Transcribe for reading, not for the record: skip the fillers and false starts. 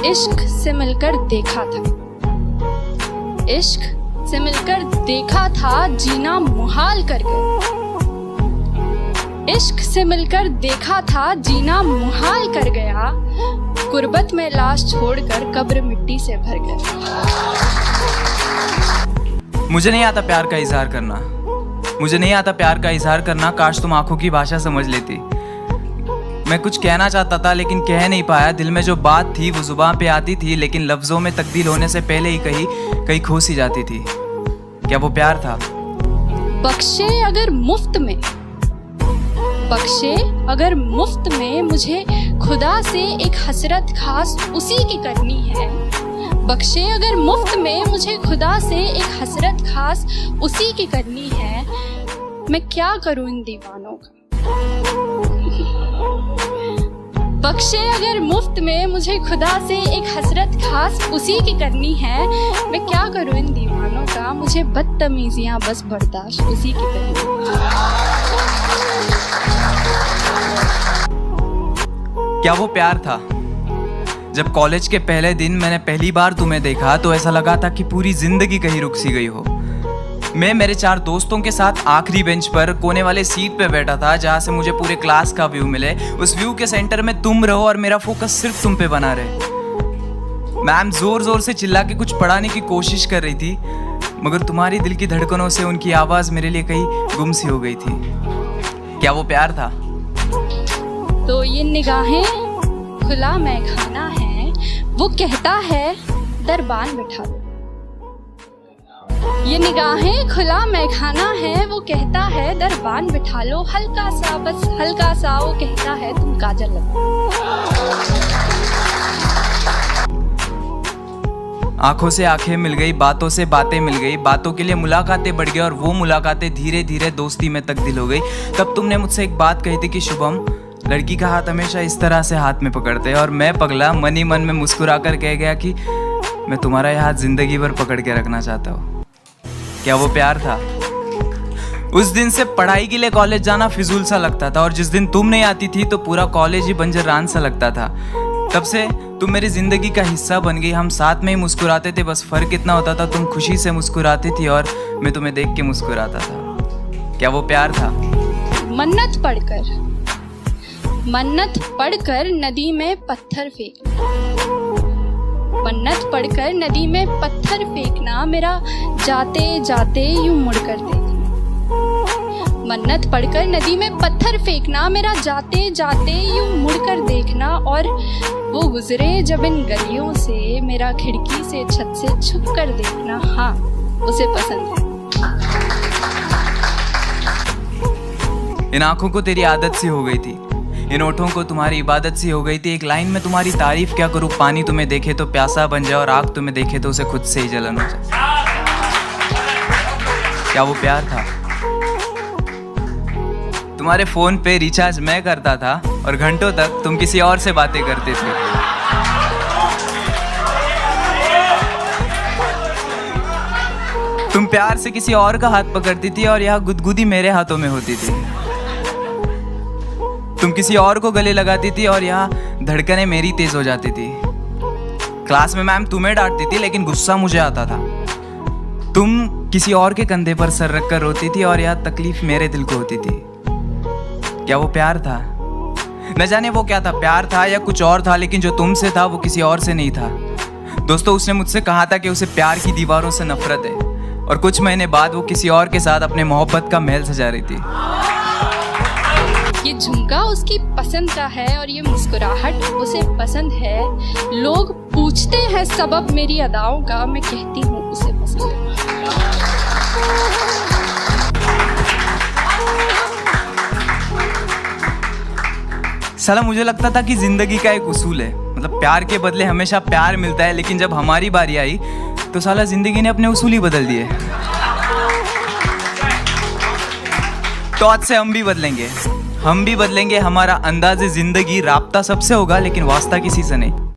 इश्क से मिलकर देखा था, इश्क से मिलकर देखा था, जीना मुहाल कर गया। इश्क से मिलकर देखा था, जीना मुहाल कर गया। गुर्बत में लाश छोड़कर कब्र मिट्टी से भर गया। मुझे नहीं आता प्यार का इजहार करना, मुझे नहीं आता प्यार का इजहार करना। काश तुम आंखों की भाषा समझ लेती। मैं कुछ कहना चाहता था लेकिन कह नहीं पाया। दिल में जो बात थी वो जुबान पे आती थी, लेकिन लफ्जों में तब्दील होने से पहले ही कहीं खो सी जाती थी। क्या वो प्यार था? बख्शे अगर मुफ्त में, बख्शे अगर मुफ्त में मुझे खुदा से एक हसरत खास उसी की करनी है। बख्शे अगर मुफ्त में मुझे खुदा से एक हसरत खास उसी की करनी है। मैं क्या करूं इन दीवानों का? बख्शे अगर मुफ्त में मुझे खुदा से एक हसरत खास उसी की करनी है। मैं क्या करूं इन दीवानों का? मुझे बदतमीजियां बस बर्दाश्त उसी की करनी है। क्या वो प्यार था? जब कॉलेज के पहले दिन मैंने पहली बार तुम्हें देखा तो ऐसा लगा था कि पूरी जिंदगी कहीं रुक सी गई हो। मैं मेरे 4 दोस्तों के साथ आखिरी बेंच पर कोने वाले सीट पे बैठा था, जहाँ से मुझे पूरे क्लास का व्यू मिले। उस व्यू के सेंटर में तुम रहो और मेरा फोकस सिर्फ तुम पे बना रहे। मैम जोर जोर से चिल्ला के कुछ पढ़ाने की कोशिश कर रही थी, मगर तुम्हारी दिल की धड़कनों से उनकी आवाज़ मेरे लिए कहीं गुम सी हो गई थी। क्या वो प्यार था? तो ये निगाहें खुला मैखाना है, वो कहता है दरबान बिठा लो। ये निगाहें खुला मैखाना है, वो कहता है दरबान बिठा लो। हल्का सा, बस हल्का सा वो कहता है तुम काजल लगाओ। आंखों से आंखें मिल गई, बातों से बातें मिल गई, बातों के लिए मुलाकातें बढ़ गई और वो मुलाकातें धीरे धीरे दोस्ती में तब्दील हो गई। तब तुमने मुझसे एक बात कही थी कि शुभम, लड़की का हाथ हमेशा इस तरह से हाथ में पकड़ते हैं। और मैं पगला मन ही मन में मुस्कुरा कर कह गया कि मैं तुम्हारा यह हाथ जिंदगी भर पकड़ के रखना चाहता हूँ। क्या वो प्यार था? उस दिन से पढ़ाई के लिए कॉलेज जाना फिजूल सा लगता था, और जिस दिन तुम नहीं आती थी तो पूरा कॉलेज ही बंजर रान सा लगता था। तब से तुम मेरी जिंदगी का हिस्सा बन गई। हम साथ में ही मुस्कुराते थे, बस फर्क इतना होता था तुम खुशी से मुस्कुराती थी और मैं तुम्हें देख के मुस्कुराता था। क्या वो प्यार था? मन्नत पढ़कर नदी में पत्थर फेंकना, मन्नत पढ़कर नदी में पत्थर फेंकना, मेरा जाते जाते यूं मुड़कर देखना। मन्नत पढ़कर नदी में पत्थर फेंकना, मेरा जाते जाते यूं मुड़कर देखना। और वो गुजरे जब इन गलियों से, मेरा खिड़की से छत से छुप कर देखना। हाँ, उसे पसंद है। इन आंखों को तेरी आदत सी हो गई थी, इन ओठों को तुम्हारी इबादत सी हो गई थी। एक लाइन में तुम्हारी तारीफ क्या करूँ, पानी तुम्हें देखे तो प्यासा बन जाए और आग तुम्हें देखे तो उसे खुद से ही जलन हो जाए। क्या वो प्यार था? तुम्हारे फोन पे रिचार्ज मैं करता था और घंटों तक तुम किसी और से बातें करते थे। तुम प्यार से किसी और का हाथ पकड़ती थी और यह गुदगुदी मेरे हाथों में होती थी। तुम किसी और को गले लगाती थी और यहाँ धड़कनें मेरी तेज हो जाती थी। क्लास में मैम तुम्हें डांटती थी लेकिन गुस्सा मुझे आता था। तुम किसी और के कंधे पर सर रखकर रोती थी और यह तकलीफ मेरे दिल को होती थी। क्या वो प्यार था? न जाने वो क्या था, प्यार था या कुछ और था, लेकिन जो तुमसे था वो किसी और से नहीं था। दोस्तों, उसने मुझसे कहा था कि उसे प्यार की दीवारों से नफरत है, और कुछ महीने बाद वो किसी और के साथ अपने मोहब्बत का महल सजा रही थी। ये झुमका उसकी पसंद का है और ये मुस्कुराहट उसे पसंद है। लोग पूछते हैं सबब मेरी अदाओं का, मैं कहती हूँ उसे पसंद है। साला मुझे लगता था कि जिंदगी का एक उसूल है, मतलब प्यार के बदले हमेशा प्यार मिलता है, लेकिन जब हमारी बारी आई तो साला जिंदगी ने अपने उसूल ही बदल दिए। तो आज से हम भी बदलेंगे, हमारा अंदाज़े जिंदगी राब्ता सबसे होगा लेकिन वास्ता किसी से नहीं।